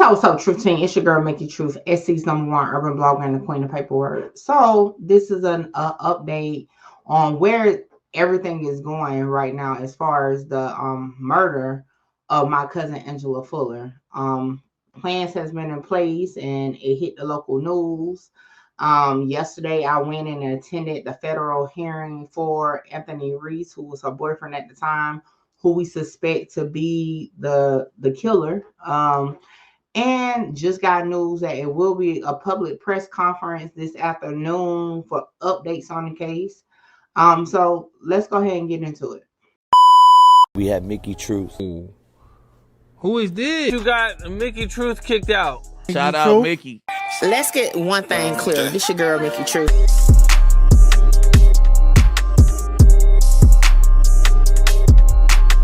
What's up, Truth Team? It's your girl, Mickey Truth, SC's #1 urban blogger and the queen of paperwork. So this is an update on where everything is going right now as far as the murder of my cousin Angela Fuller. Plans has been in place and it hit the local news. Yesterday I went and attended the federal hearing for Anthony Reese, who was her boyfriend at the time, who we suspect to be the killer. And just got news that it will be a public press conference this afternoon for updates on the case. So let's go ahead and get into it. We have Mickey Truth. Who is this? You got Mickey Truth kicked out. Shout out Mickey. Let's get one thing clear. This your girl, Mickey Truth.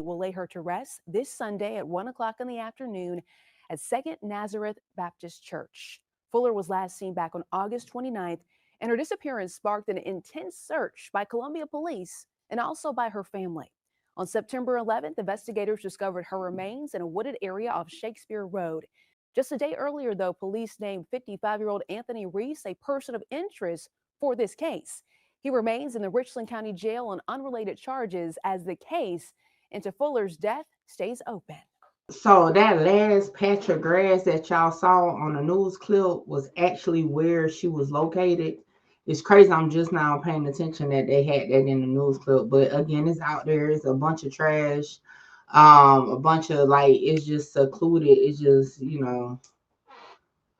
Will lay her to rest this Sunday at 1 o'clock in the afternoon at Second Nazareth Baptist Church. Fuller was last seen back on August 29th, and her disappearance sparked an intense search by Columbia police and also by her family. On September 11th, investigators discovered her remains in a wooded area off Shakespeare Road. Just a day earlier, though, police named 55-year-old Anthony Reese a person of interest for this case. He remains in the Richland County Jail on unrelated charges as the case into Fuller's death stays open. So that last patch of grass that y'all saw on the news clip was actually where she was located. It's crazy. I'm just now paying attention that they had that in the news clip. But again, it's out there. It's a bunch of trash. A bunch of it's just secluded. It's just,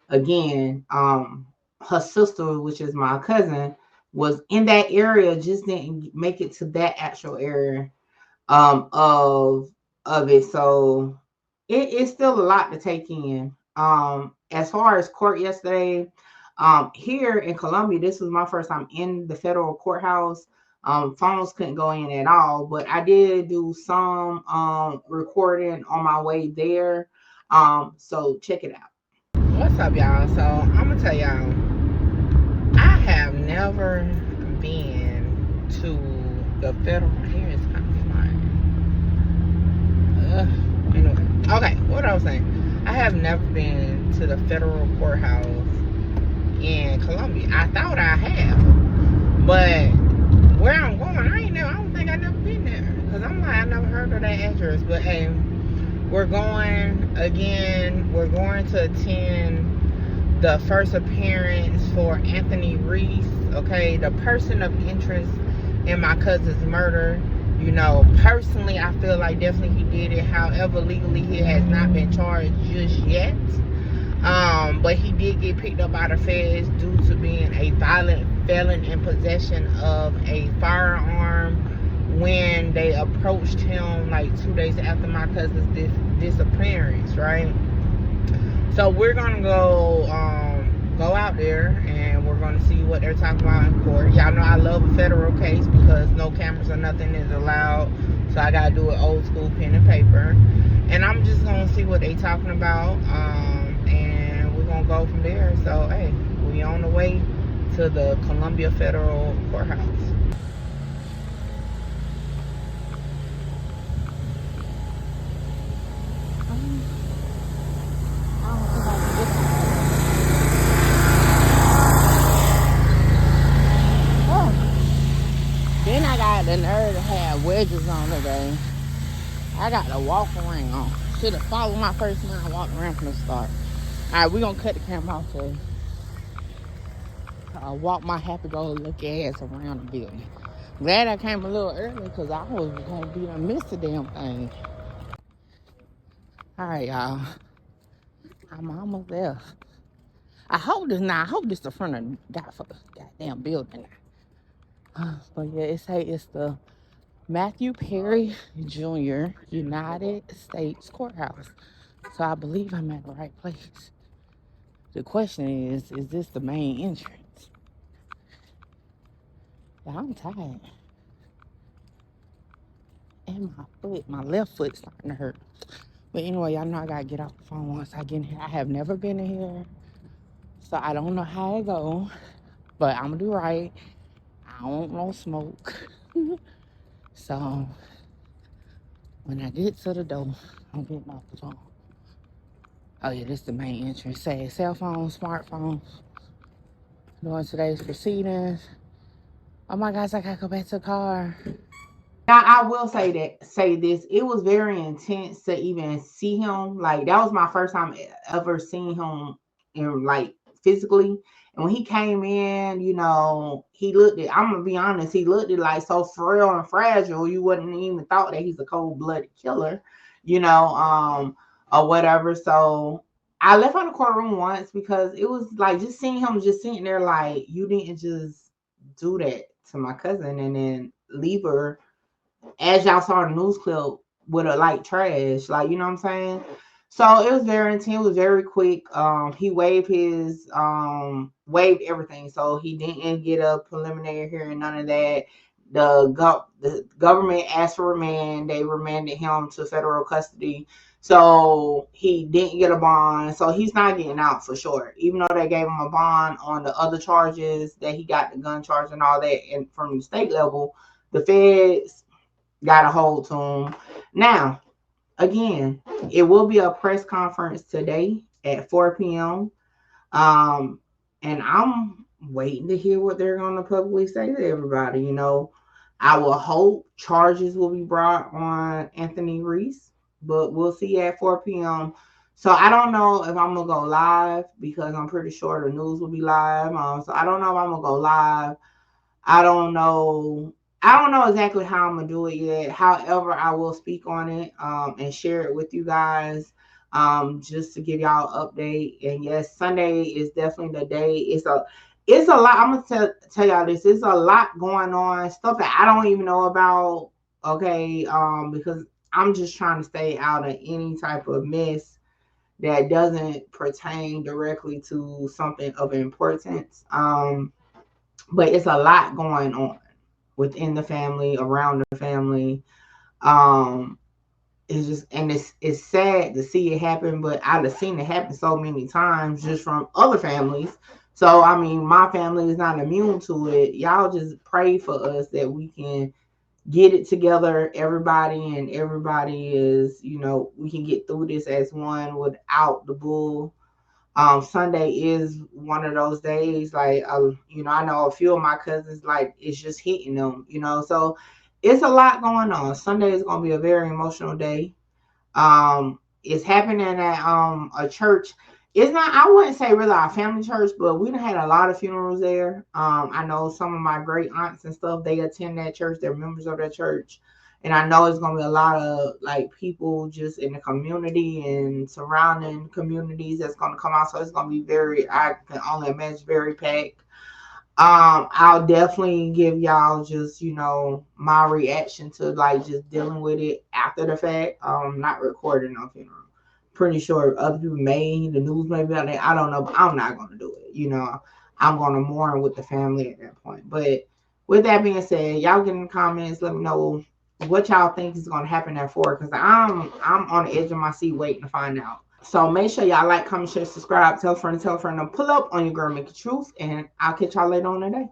again, her sister, which is my cousin, was in that area, just didn't make it to that actual area of it. So it's still a lot to take in. As far as court yesterday, here in Columbia, this was my first time in the federal courthouse. Phones couldn't go in at all, but I did do some recording on my way there. So check it out. What's up, y'all? So I'm gonna tell y'all, I have never been to the federal. Here is kind of fine. Anyway. Okay, what I was saying, I have never been to the federal courthouse in Columbia. I thought I have, but where I'm going, I don't think I've never been there, because I'm like, I never heard of that address. But hey, we're going again. We're going to attend the first appearance for Anthony Reese, okay, the person of interest in my cousin's murder. Personally, I feel like definitely he did it. However, legally, he has not been charged just yet. But he did get picked up by the feds due to being a violent felon in possession of a firearm when they approached him 2 days after my cousin's disappearance, right? So we're gonna go out there and we're going to see what they're talking about in court. Y'all know I love a federal case because no cameras or nothing is allowed. So I got to do it old school, pen and paper. And I'm just going to see what they talking about. And we're going to go from there. So, hey, we on the way to the Columbia Federal Courthouse. Then I got the nerve to have wedges on today. I got the walk around. Should have followed my first man and walked around from the start. Alright, we're gonna cut the camera off to walk my happy-go-lucky ass around the building. Glad I came a little early because I was gonna be done missed the damn thing. Alright, y'all. I'm almost there. I hope this the front of the goddamn building. But yeah, it's the Matthew Perry Jr. United States Courthouse. So I believe I'm at the right place. The question is this the main entrance? Yeah, I'm tired. And my left foot's starting to hurt. But anyway, y'all know I gotta get off the phone once I get in here. I have never been in here, so I don't know how it go. But I'm gonna do right. I don't want no smoke. So when I get to the door, I'm getting off the phone. Oh yeah, this is the main entrance. Say cell phones, smartphones. Doing today's proceedings. Oh my gosh, I gotta go back to the car. Now I will say this. It was very intense to even see him. Like that was my first time ever seeing him in like physically. And when he came in, he looked it. I'm gonna be honest, he looked it like so frail and fragile. You wouldn't even thought that he's a cold-blooded killer, or whatever. So I left out the courtroom once because it was like just seeing him just sitting there like you didn't just do that to my cousin and then leave her, as y'all saw in the news clip, with a like trash, like, you know what I'm saying? So it was very intense, it was very quick. He waived everything, so he didn't get a preliminary hearing, none of that. The government asked for remand, they remanded him to federal custody, so he didn't get a bond, so he's not getting out for sure, even though they gave him a bond on the other charges that he got, the gun charge and all that, and from the state level, the feds got a hold to him. Now, again, it will be a press conference today at 4 p.m. And I'm waiting to hear what they're going to publicly say to everybody. I will hope charges will be brought on Anthony Reese, but we'll see at 4 p.m. So I don't know if I'm going to go live because I'm pretty sure the news will be live. So I don't know if I'm going to go live. I don't know exactly how I'm gonna do it yet. However, I will speak on it and share it with you guys just to give y'all an update. And yes, Sunday is definitely the day. It's a lot. I'm gonna tell y'all this. It's a lot going on, stuff that I don't even know about. Okay, because I'm just trying to stay out of any type of mess that doesn't pertain directly to something of importance. But it's a lot going on within the family, around the family. It's just, and it's sad to see it happen, but I've seen it happen so many times just from other families. So I mean, my family is not immune to it. Y'all just pray for us that we can get it together, everybody, and everybody is, we can get through this as one without the bull. Sunday is one of those days, like, I know a few of my cousins, like, it's just hitting them, so it's a lot going on. Sunday is going to be a very emotional day. It's happening at a church. It's not, I wouldn't say really our family church, but we done had a lot of funerals there. I know some of my great aunts and stuff, they attend that church, they're members of that church. And I know it's going to be a lot of like people just in the community and surrounding communities that's going to come out. So it's going to be I can only imagine, very packed. I'll definitely give y'all just, my reaction to like just dealing with it after the fact. Not recording no funeral. Pretty sure other people the news may be out there. I don't know, but I'm not going to do it. I'm going to mourn with the family at that point. But with that being said, y'all get in the comments, let me know what y'all think is going to happen at 4, because I'm on the edge of my seat waiting to find out. So make sure y'all like, comment, share, subscribe, tell a friend, and pull up on your girl Mickey Truth, and I'll catch y'all later on today.